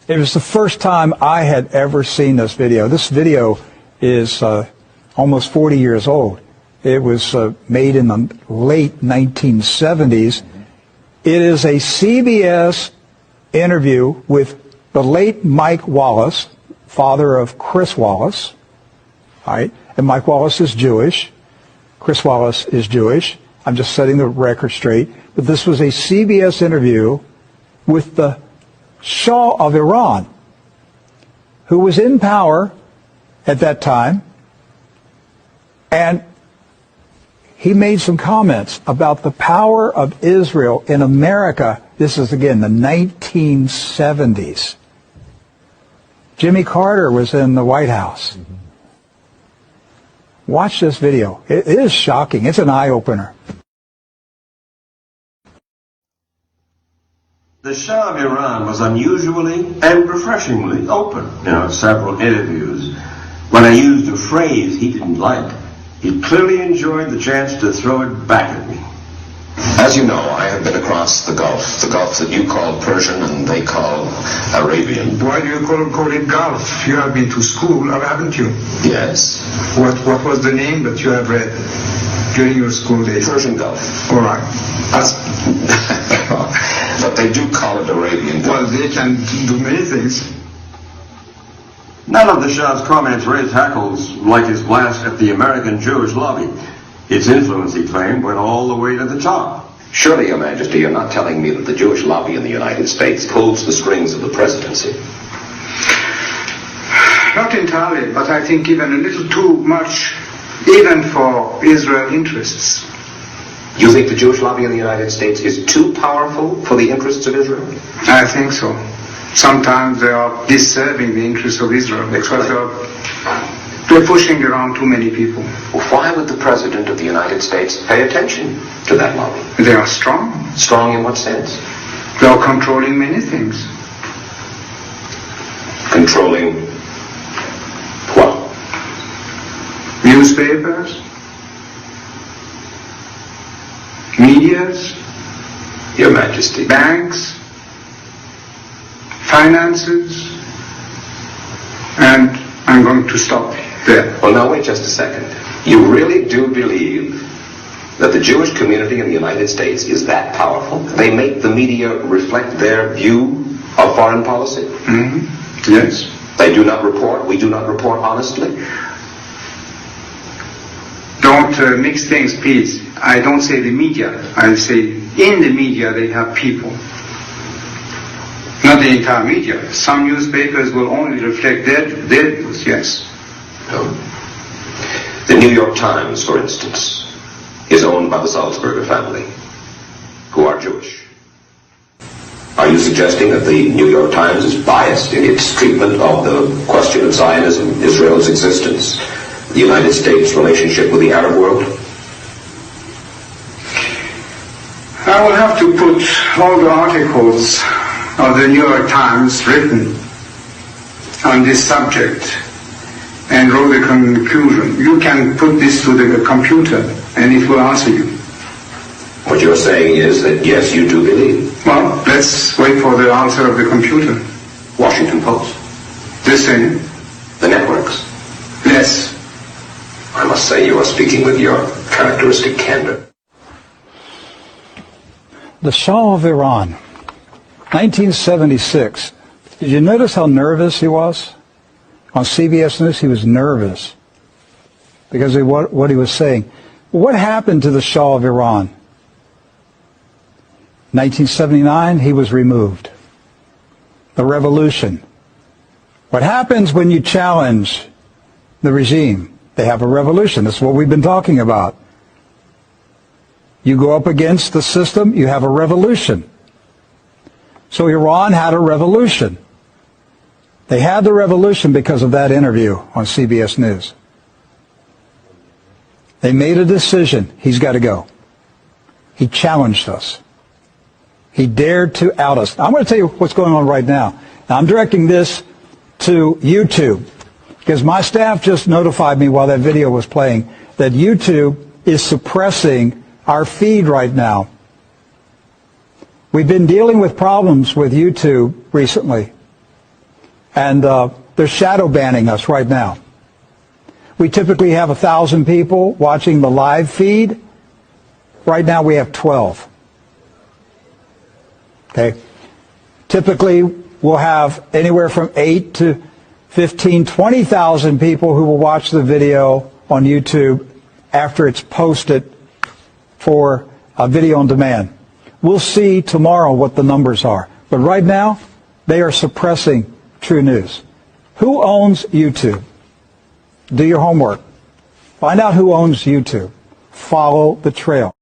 It was the first time I had ever seen this video. This video is almost 40 years old. It was made in the late 1970s. It is a CBS interview with the late Mike Wallace, father of Chris Wallace. Right? And Mike Wallace is Jewish. Chris Wallace is Jewish. I'm just setting the record straight. But this was a CBS interview with the Shah of Iran, who was in power at that time. And he made some comments about the power of Israel in America. This is, again, the 1970s. Jimmy Carter was in the White House. Watch this video. It is shocking. It's an eye-opener. The Shah of Iran was unusually and refreshingly open in several interviews. When I used a phrase he didn't like, he clearly enjoyed the chance to throw it back at me. As you know, I have been across the Gulf that you call Persian and they call Arabian. Why do you call it Gulf? You have been to school, or haven't you? Yes. What was the name that you have read during your school days? Persian Gulf. All right. But they do call it Arabian Gulf. Well, they can do many things. None of the Shah's comments raised hackles like his blast at the American Jewish lobby. Its influence, he claimed, went all the way to the top. Surely, Your Majesty, you're not telling me that the Jewish lobby in the United States pulls the strings of the presidency? Not entirely, but I think even a little too much, even for Israel interests. You think the Jewish lobby in the United States is too powerful for the interests of Israel? I think so. Sometimes they are disserving the interests of Israel because they're pushing around too many people. Well, why would the President of the United States pay attention to that lobby? They are strong. Strong in what sense? They are controlling many things. Controlling what? Newspapers, medias, Your Majesty. Banks, finances, and I'm going to stop there. Well, now wait just a second. You really do believe that the Jewish community in the United States is that powerful? They make the media reflect their view of foreign policy? Mm-hmm. Yes. They do not report, we do not report honestly? Don't mix things, please. I don't say the media. I say in the media they have people. Not the entire media. Some newspapers will only reflect their views, yes. No. The New York Times, for instance, is owned by the Salzburger family, who are Jewish. Are you suggesting that the New York Times is biased in its treatment of the question of Zionism, Israel's existence, the United States' relationship with the Arab world? I will have to put all the articles of the New York Times written on this subject and draw the conclusion. You can put this to the computer and it will answer you. What you're saying is that yes, you do believe. Well, let's wait for the answer of the computer. Washington Post. The same. The networks. Yes. I must say you are speaking with your characteristic candor. The Shah of Iran, 1976. Did you notice how nervous he was? On CBS News, he was nervous because of what he was saying. What happened to the Shah of Iran? 1979, he was removed. The revolution. What happens when you challenge the regime? They have a revolution. That's what we've been talking about. You go up against the system, you have a revolution. So Iran had a revolution. They had the revolution because of that interview on CBS News. They made a decision. He's got to go. He challenged us. He dared to out us. I'm going to tell you what's going on right now. Now, I'm directing this to YouTube because my staff just notified me while that video was playing that YouTube is suppressing our feed right now. We've been dealing with problems with YouTube recently. And they're shadow banning us right now. We typically have 1,000 people watching the live feed. Right now we have 12. Okay. Typically we'll have anywhere from 8 to 15, 20,000 people who will watch the video on YouTube after it's posted for video on demand. We'll see tomorrow what the numbers are. But right now, they are suppressing True News. Who owns YouTube? Do your homework. Find out who owns YouTube. Follow the trail.